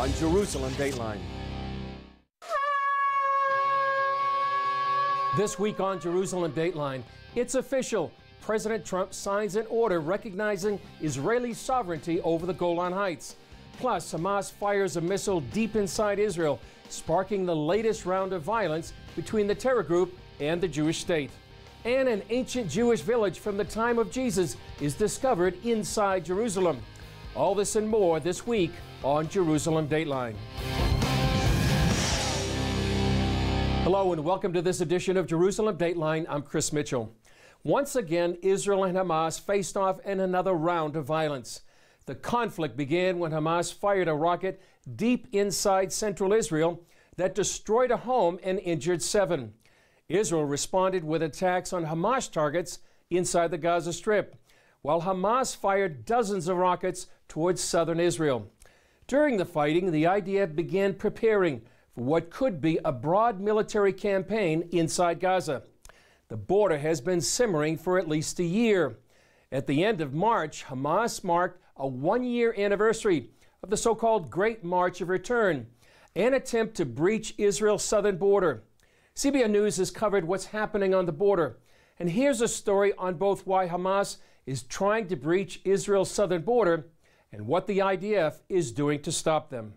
on Jerusalem Dateline. This week on Jerusalem Dateline, it's official. President Trump signs an order recognizing Israeli sovereignty over the Golan Heights. Plus, Hamas fires a missile deep inside Israel, sparking the latest round of violence between the terror group and the Jewish state. And an ancient Jewish village from the time of Jesus is discovered inside Jerusalem. All this and more this week on Jerusalem Dateline. Hello and welcome to this edition of Jerusalem Dateline. I'm Chris Mitchell. Once again, Israel and Hamas faced off in another round of violence. The conflict began when Hamas fired a rocket deep inside central Israel that destroyed a home and injured 7. Israel responded with attacks on Hamas targets inside the Gaza Strip, while Hamas fired dozens of rockets towards southern Israel. During the fighting, the IDF began preparing for what could be a broad military campaign inside Gaza. The border has been simmering for at least a year. At the end of March, Hamas marked a one-year anniversary of the so-called Great March of Return, an attempt to breach Israel's southern border. CBN News has covered what's happening on the border. And here's a story on both why Hamas is trying to breach Israel's southern border and what the IDF is doing to stop them.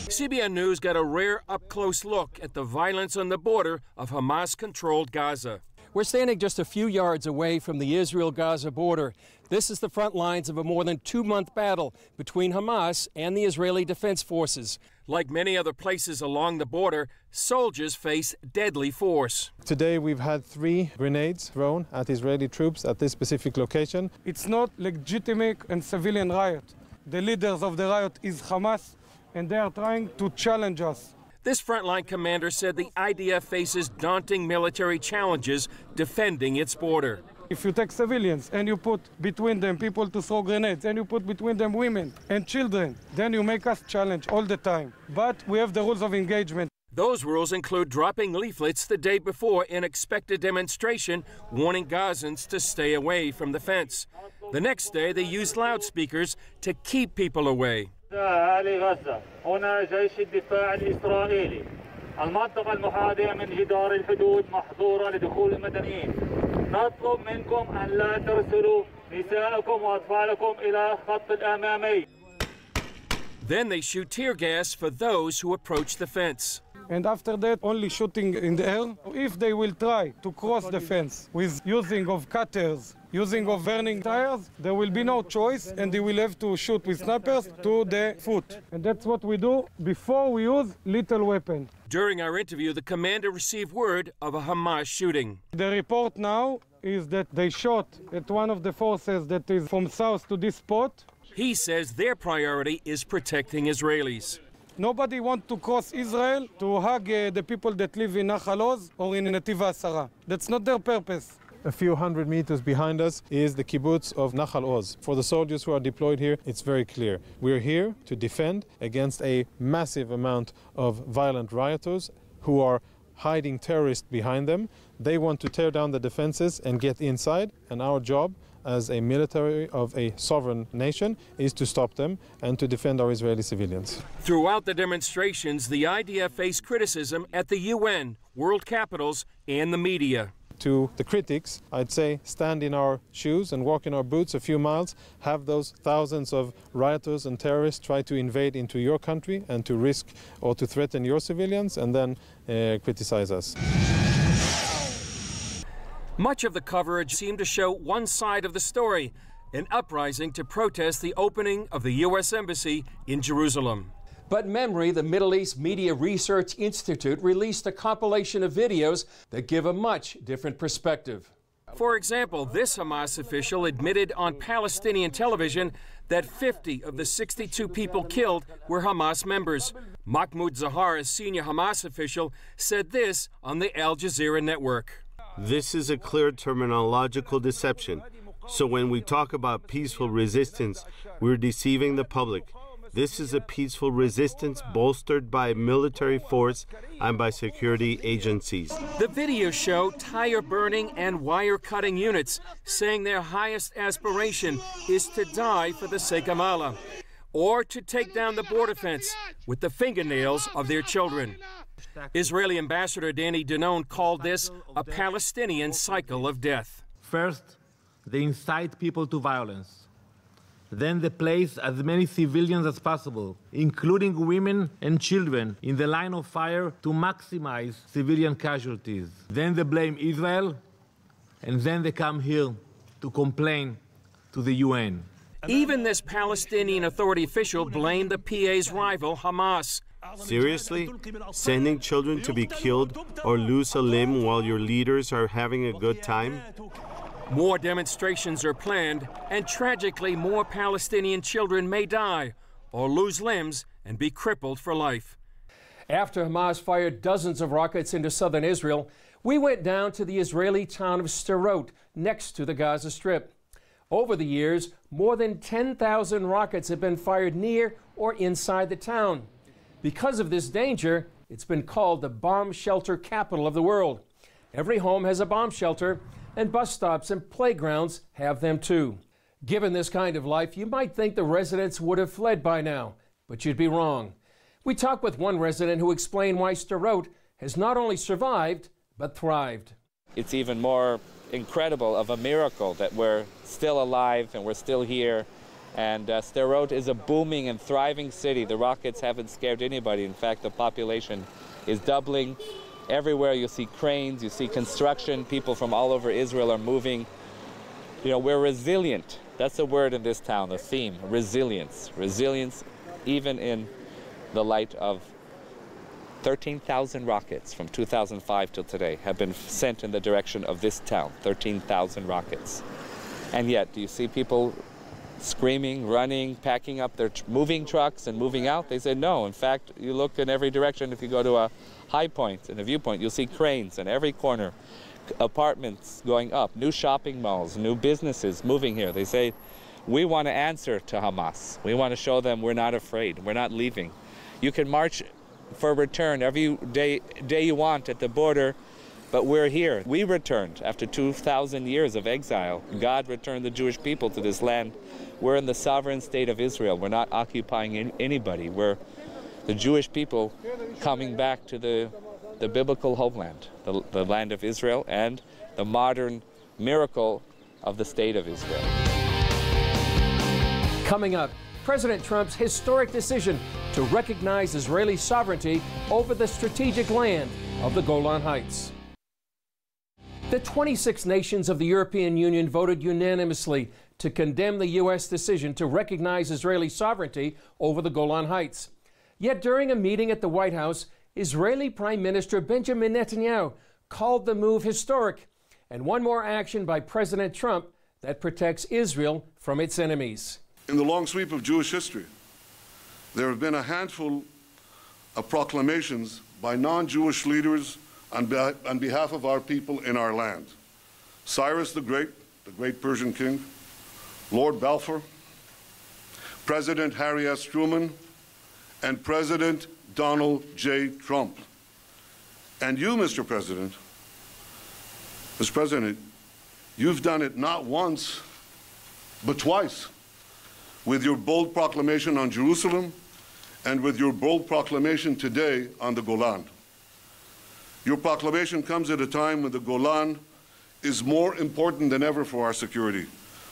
CBN News got a rare up-close look at the violence on the border of Hamas-controlled Gaza. We're standing just a few yards away from the Israel-Gaza border. This is the front lines of a more than 2-month battle between Hamas and the Israeli Defense Forces. Like many other places along the border, soldiers face deadly force. Today we've had 3 grenades thrown at Israeli troops at this specific location. It's not legitimate and civilian riot. The leaders of the riot is Hamas, and they are trying to challenge us. This frontline commander said the IDF faces daunting military challenges defending its border. If you take civilians and you put between them people to throw grenades and you put between them women and children, then you make us challenge all the time. But we have the rules of engagement. Those rules include dropping leaflets the day before an expected demonstration warning Gazans to stay away from the fence. The next day, they used loudspeakers to keep people away. هنا جيش الدفاع الإسرائيلي المنطقة المحاذية من جدار الحدود محظورة لدخول المدنيين نطلب منكم أن لا ترسلوا نساءكم وأطفالكم إلى خط الأمامي. Then they shoot tear gas for those who approach the fence. And after that, only shooting in the air. If they will try to cross the fence with using of cutters, using of burning tires, there will be no choice, and they will have to shoot with snipers to the foot. And that's what we do before we use lethal weapon. During our interview, the commander received word of a Hamas shooting. The report now is that they shot at one of the forces that is from south to this spot. He says their priority is protecting Israelis. Nobody wants to cross Israel to hug the people that live in Nahal Oz or in Netiv HaAsara. That's not their purpose. A few hundred meters behind us is the kibbutz of Nahal Oz. For the soldiers who are deployed here, it's very clear. We're here to defend against a massive amount of violent rioters who are hiding terrorists behind them. They want to tear down the defenses and get inside, and our job as a military of a sovereign nation is to stop them and to defend our Israeli civilians. Throughout the demonstrations, the IDF faced criticism at the UN, world capitals, and the media. To the critics, I'd say stand in our shoes and walk in our boots a few miles, have those thousands of rioters and terrorists try to invade into your country and to risk or to threaten your civilians, and then criticize us. Much of the coverage seemed to show one side of the story, an uprising to protest the opening of the U.S. Embassy in Jerusalem. But Memory, the Middle East Media Research Institute, released a compilation of videos that give a much different perspective. For example, this Hamas official admitted on Palestinian television that 50 of the 62 people killed were Hamas members. Mahmoud Zahar, a senior Hamas official, said this on the Al Jazeera network. This is a clear terminological deception. So when we talk about peaceful resistance, we're deceiving the public. This is a peaceful resistance bolstered by military force and by security agencies. The videos show tire burning and wire cutting units saying their highest aspiration is to die for the sake of Allah. or to take down the border fence with the fingernails of their children. Israeli Ambassador Danny Danon called this a Palestinian cycle of death. First, they incite people to violence. Then they place as many civilians as possible, including women and children, in the line of fire to maximize civilian casualties. Then they blame Israel, and then they come here to complain to the UN. Even this Palestinian Authority official blamed the PA's rival, Hamas. Seriously? Sending children to be killed or lose a limb while your leaders are having a good time? More demonstrations are planned, and tragically, more Palestinian children may die or lose limbs and be crippled for life. After Hamas fired dozens of rockets into southern Israel, we went down to the Israeli town of Sderot, next to the Gaza Strip. Over the years, more than 10,000 rockets have been fired near or inside the town. Because of this danger, it's been called the bomb shelter capital of the world. Every home has a bomb shelter, and bus stops and playgrounds have them too. Given this kind of life, you might think the residents would have fled by now, but you'd be wrong. We talked with one resident who explained why Sderot has not only survived, but thrived. It's even more incredible of a miracle that we're still alive and we're still here. And Sderot is a booming and thriving city. The rockets haven't scared anybody. In fact, the population is doubling. Everywhere you see cranes, you see construction, people from all over Israel are moving. You know, we're resilient. That's the word in this town, the theme, resilience. Resilience even in the light of 13,000 rockets from 2005 till today have been sent in the direction of this town, 13,000 rockets. And yet, do you see people screaming, running, packing up their moving trucks and moving out? They said no. In fact, you look in every direction. If you go to a high point and a viewpoint, you'll see cranes in every corner, apartments going up, new shopping malls, new businesses moving here. They say, we want to answer to Hamas. We want to show them we're not afraid. We're not leaving. You can march for return every day you want at the border, but we're here. We returned after 2,000 years of exile. God returned the Jewish people to this land. We're in the sovereign state of Israel. We're not occupying anybody. We're the Jewish people coming back to the biblical homeland, the land of Israel, and the modern miracle of the state of Israel. Coming up, President Trump's historic decision to recognize Israeli sovereignty over the strategic land of the Golan Heights. The 26 nations of the European Union voted unanimously to condemn the U.S. decision to recognize Israeli sovereignty over the Golan Heights. Yet during a meeting at the White House, Israeli Prime Minister Benjamin Netanyahu called the move historic and one more action by President Trump that protects Israel from its enemies. In the long sweep of Jewish history, there have been a handful of proclamations by non-Jewish leaders on behalf of our people in our land. Cyrus the great Persian king, Lord Balfour, President Harry S. Truman, and President Donald J. Trump. And you, Mr. President, you've done it not once, but twice, with your bold proclamation on Jerusalem and with your bold proclamation today on the Golan. Your proclamation comes at a time when the Golan is more important than ever for our security,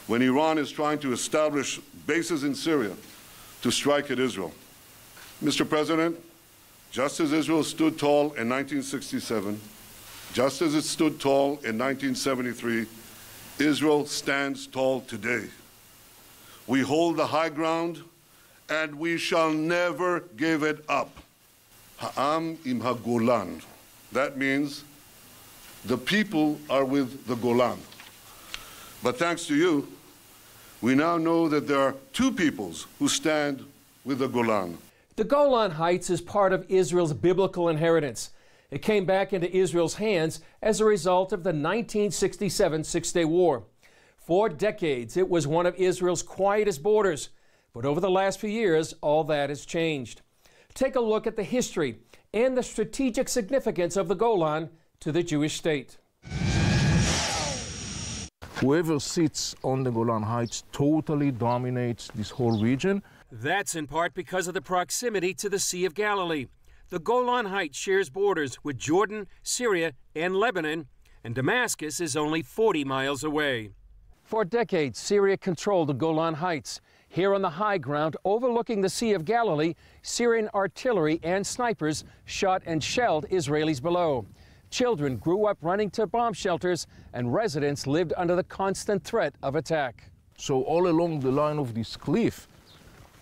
when Iran is trying to establish bases in Syria to strike at Israel. Mr. President, just as Israel stood tall in 1967, just as it stood tall in 1973, Israel stands tall today. We hold the high ground, and we shall never give it up. Ha'am im ha'golan. That means the people are with the Golan. But thanks to you, we now know that there are two peoples who stand with the Golan. The Golan Heights is part of Israel's biblical inheritance. It came back into Israel's hands as a result of the 1967 Six-Day War. For decades, it was one of Israel's quietest borders. But over the last few years, all that has changed. Take a look at the history and the strategic significance of the Golan to the Jewish state. Whoever sits on the Golan Heights totally dominates this whole region. That's in part because of the proximity to the Sea of Galilee. The Golan Heights shares borders with Jordan, Syria, and Lebanon, and Damascus is only 40 miles away. For decades, Syria controlled the Golan Heights. Here on the high ground overlooking the Sea of Galilee, Syrian artillery and snipers shot and shelled Israelis below. Children grew up running to bomb shelters, and residents lived under the constant threat of attack. So all along the line of this cliff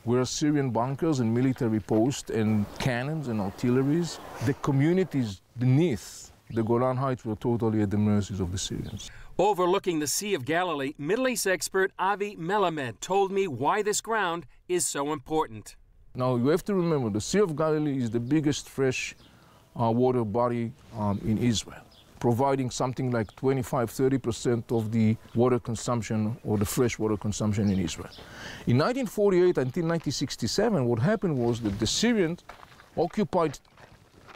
were Syrian bunkers and military posts and cannons and artilleries. The communities beneath the Golan Heights were totally at the mercies of the Syrians. Overlooking the Sea of Galilee, Middle East expert Avi Melamed told me why this ground is so important. Now, you have to remember, the Sea of Galilee is the biggest fresh water body in Israel, providing something like 25–30% of the water consumption or the fresh water consumption in Israel. In 1948 until 1967, what happened was that the Syrians occupied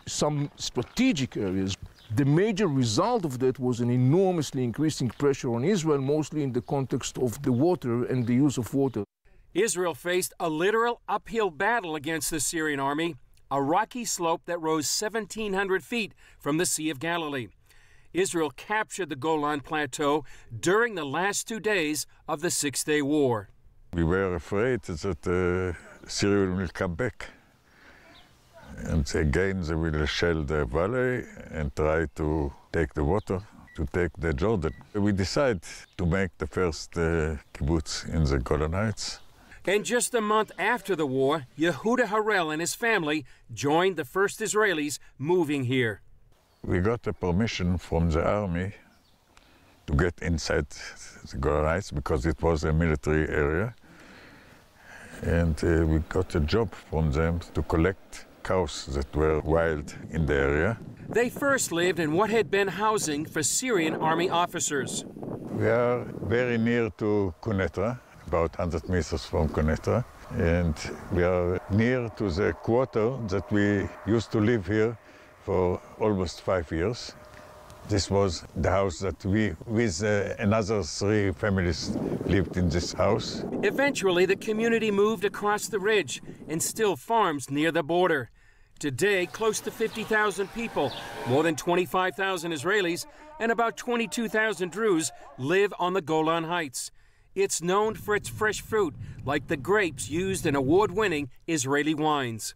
some strategic areas. The major result of that was an enormously increasing pressure on Israel, mostly in the context of the water and the use of water. Israel faced a literal uphill battle against the Syrian army, a rocky slope that rose 1,700 feet from the Sea of Galilee. Israel captured the Golan Plateau during the last 2 days of the Six-Day War. We were afraid that Syria will come back. And again, they will shell the valley and try to take the water, to take the Jordan. We decided to make the first kibbutz in the Golan Heights. And just a month after the war, Yehuda Harel and his family joined the first Israelis moving here. We got a permission from the army to get inside the Golan Heights because it was a military area. And we got a job from them to collect cows that were wild in the area. They first lived in what had been housing for Syrian army officers. We are very near to Quneitra, about 100 meters from Quneitra, and we are near to the quarter that we used to live here for almost 5 years. This was the house that we, with another 3 families, lived in this house. Eventually, the community moved across the ridge and still farms near the border. Today, close to 50,000 people, more than 25,000 Israelis, and about 22,000 Druze live on the Golan Heights. It's known for its fresh fruit, like the grapes used in award-winning Israeli wines.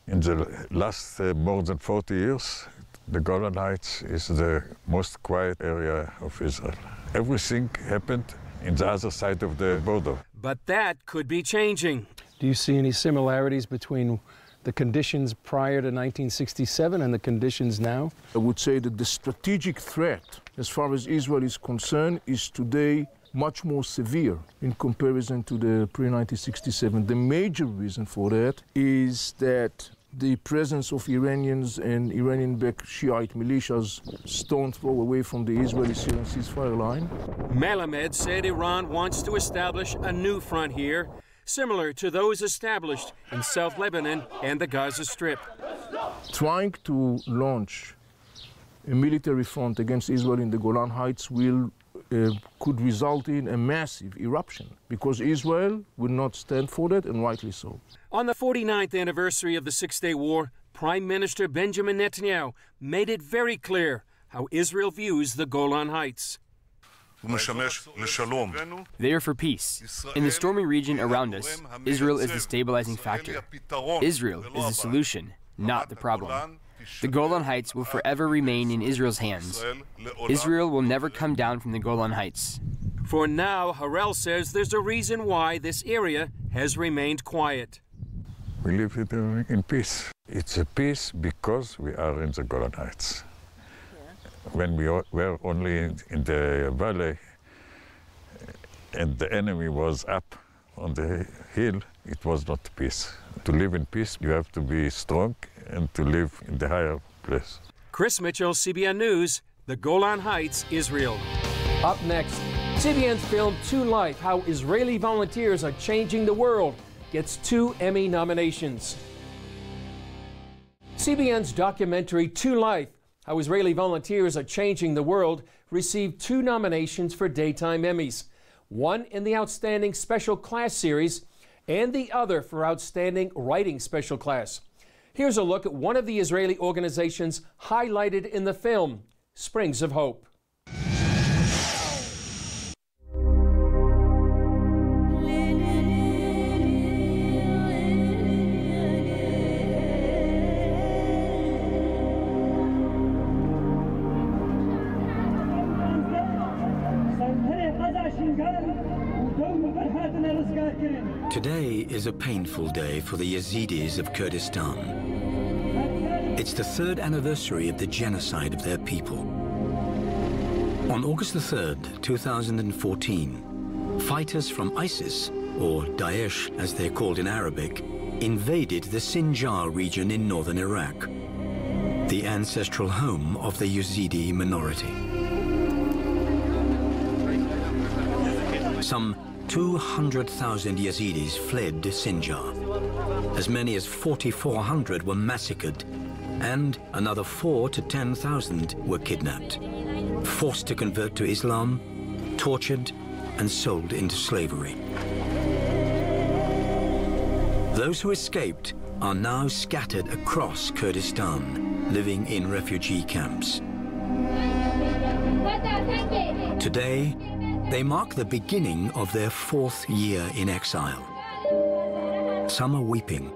In the last more than 40 years, the Golan Heights is the most quiet area of Israel. Everything happened in the other side of the border. But that could be changing. Do you see any similarities between the conditions prior to 1967 and the conditions now? I would say that the strategic threat, as far as Israel is concerned, is today much more severe in comparison to the pre-1967. The major reason for that is that the presence of Iranians and Iranian-backed Shiite militias stone's throw away from the Israeli-Syrian ceasefire line. Melamed said Iran wants to establish a new front here, similar to those established in South Lebanon and the Gaza Strip. Trying to launch a military front against Israel in the Golan Heights could result in a massive eruption, because Israel will not stand for that, and rightly so. On the 49th anniversary of the Six-Day War, Prime Minister Benjamin Netanyahu made it very clear how Israel views the Golan Heights. They are for peace. In the stormy region around us, Israel is the stabilizing factor. Israel is the solution, not the problem. The Golan Heights will forever remain in Israel's hands. Israel will never come down from the Golan Heights. For now, Harel says there's a reason why this area has remained quiet. We live here in peace. It's a peace because we are in the Golan Heights. When we were only in the valley and the enemy was up on the hill, it was not peace. To live in peace, you have to be strong and to live in the higher place. Chris Mitchell, CBN News, the Golan Heights, Israel. Up next, CBN's film To Life, How Israeli Volunteers Are Changing the World, gets 2 Emmy nominations. CBN's documentary To Life, How Israeli Volunteers Are Changing the World, received 2 nominations for Daytime Emmys, one in the Outstanding Special Class Series and the other for Outstanding Writing Special Class. Here's a look at one of the Israeli organizations highlighted in the film, Springs of Hope. Today is a painful day for the Yazidis of Kurdistan. It's the 3rd anniversary of the genocide of their people. On August the 3rd, 2014, fighters from ISIS, or Daesh as they're called in Arabic, invaded the Sinjar region in northern Iraq, the ancestral home of the Yazidi minority. Some 200,000 Yazidis fled Sinjar. As many as 4,400 were massacred, and another 4,000 to 10,000 were kidnapped, forced to convert to Islam, tortured, and sold into slavery. Those who escaped are now scattered across Kurdistan, living in refugee camps. Today, they mark the beginning of their 4th year in exile. Some are weeping.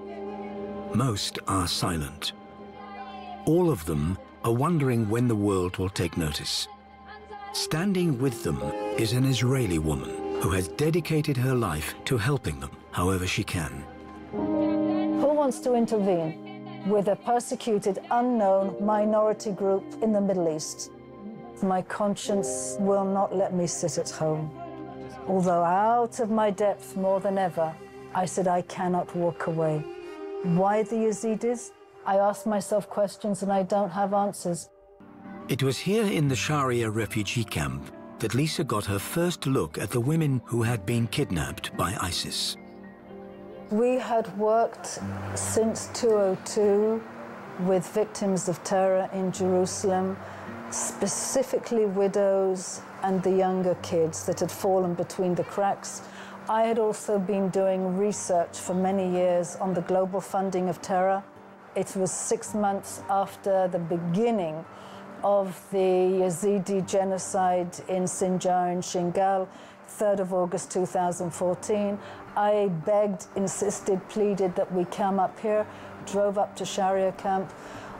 Most are silent. All of them are wondering when the world will take notice. Standing with them is an Israeli woman who has dedicated her life to helping them however she can. Who wants to intervene with a persecuted, unknown minority group in the Middle East? My conscience will not let me sit at home. Although out of my depth more than ever, I said I cannot walk away. Why the Yazidis? I ask myself questions and I don't have answers. It was here in the Sharia refugee camp that Lisa got her first look at the women who had been kidnapped by ISIS. We had worked since 2002 with victims of terror in Jerusalem, specifically widows and the younger kids that had fallen between the cracks. I had also been doing research for many years on the global funding of terror. It was 6 months after the beginning of the Yazidi genocide in Sinjar and Shingal, 3rd of August 2014. I begged, insisted, pleaded that we come up here, drove up to Sharia camp,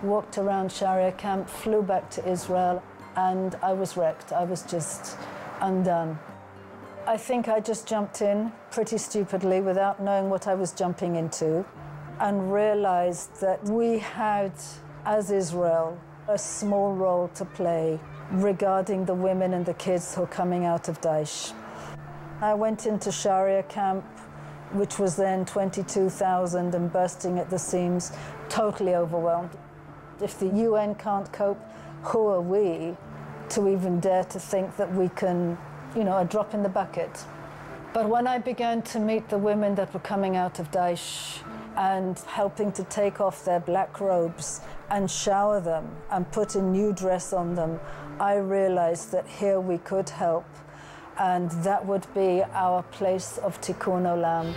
walked around Sharia camp, flew back to Israel, and I was wrecked. I was just undone. I think I just jumped in pretty stupidly without knowing what I was jumping into, and realized that we had, as Israel, a small role to play regarding the women and the kids who are coming out of Daesh. I went into Sharia camp, which was then 22,000 and bursting at the seams, totally overwhelmed. If the UN can't cope, who are we to even dare to think that we can, a drop in the bucket? But when I began to meet the women that were coming out of Daesh and helping to take off their black robes and shower them and put a new dress on them, I realized that here we could help, and that would be our place of Tikkun Olam.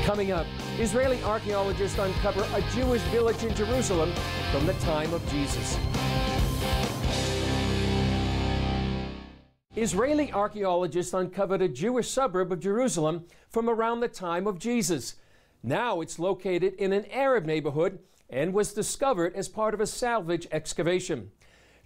Coming up, Israeli archaeologists uncover a Jewish village in Jerusalem from the time of Jesus. Israeli archaeologists uncovered a Jewish suburb of Jerusalem from around the time of Jesus. Now it's located in an Arab neighborhood and was discovered as part of a salvage excavation.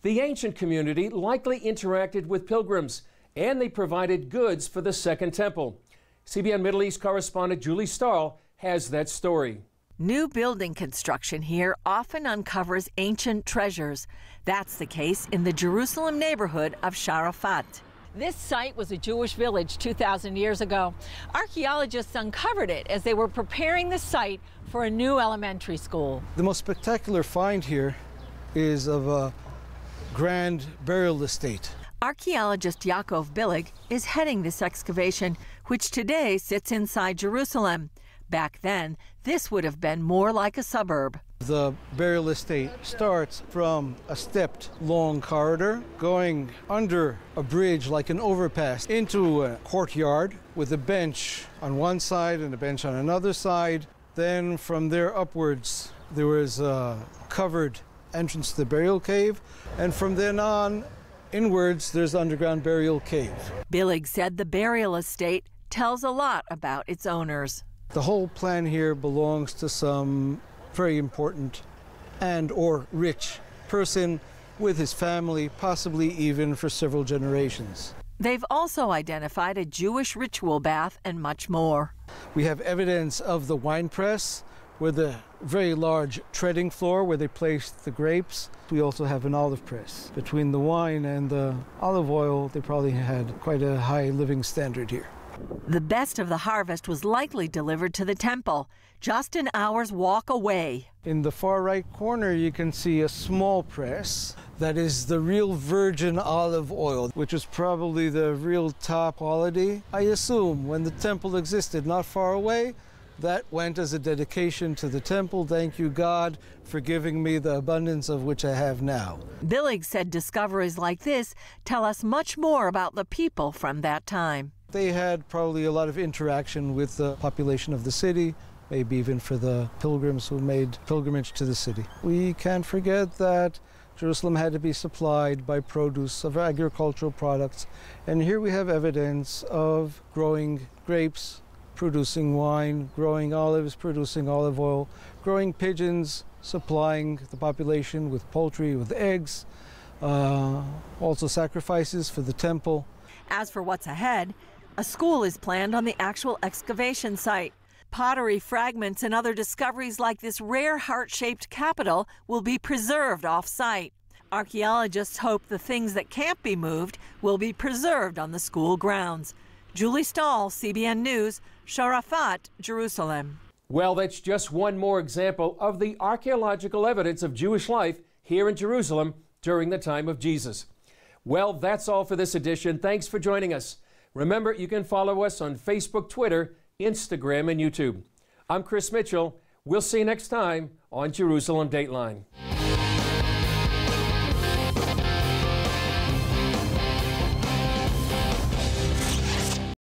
The ancient community likely interacted with pilgrims, and they provided goods for the Second Temple. CBN Middle East correspondent Julie Stahl has that story. New building construction here often uncovers ancient treasures. That's the case in the Jerusalem neighborhood of Sharafat. This site was a Jewish village 2,000 years ago. Archaeologists uncovered it as they were preparing the site for a new elementary school. The most spectacular find here is of a grand burial estate. Archaeologist Yaakov Billig is heading this excavation, which today sits inside Jerusalem. Back then, this would have been more like a suburb. The burial estate starts from a stepped long corridor going under a bridge like an overpass into a courtyard with a bench on one side and a bench on another side. Then from there upwards there was a covered entrance to the burial cave, and from then on inwards there's the underground burial cave. Billig said the burial estate tells a lot about its owners. The whole plan here belongs to some very important and or rich person with his family, possibly even for several generations. They've also identified a Jewish ritual bath and much more. We have evidence of the wine press with a very large treading floor where they placed the grapes. We also have an olive press. Between the wine and the olive oil, they probably had quite a high living standard here. The best of the harvest was likely delivered to the temple, just an hour's walk away. In the far right corner, you can see a small press that is the real virgin olive oil, which is probably the real top quality. I assume when the temple existed not far away, that went as a dedication to the temple. Thank you, God, for giving me the abundance of which I have now. Billig said discoveries like this tell us much more about the people from that time. They had probably a lot of interaction with the population of the city, maybe even for the pilgrims who made pilgrimage to the city. We can't forget that Jerusalem had to be supplied by produce of agricultural products. And here we have evidence of growing grapes, producing wine, growing olives, producing olive oil, growing pigeons, supplying the population with poultry, with eggs, also sacrifices for the temple. As for what's ahead, a school is planned on the actual excavation site. Pottery fragments and other discoveries like this rare heart-shaped capital will be preserved off-site. Archaeologists hope the things that can't be moved will be preserved on the school grounds. Julie Stahl, CBN News, Sharafat, Jerusalem. Well, that's just one more example of the archaeological evidence of Jewish life here in Jerusalem during the time of Jesus. Well, that's all for this edition. Thanks for joining us. Remember, you can follow us on Facebook, Twitter, Instagram, and YouTube. I'm Chris Mitchell. We'll see you next time on Jerusalem Dateline.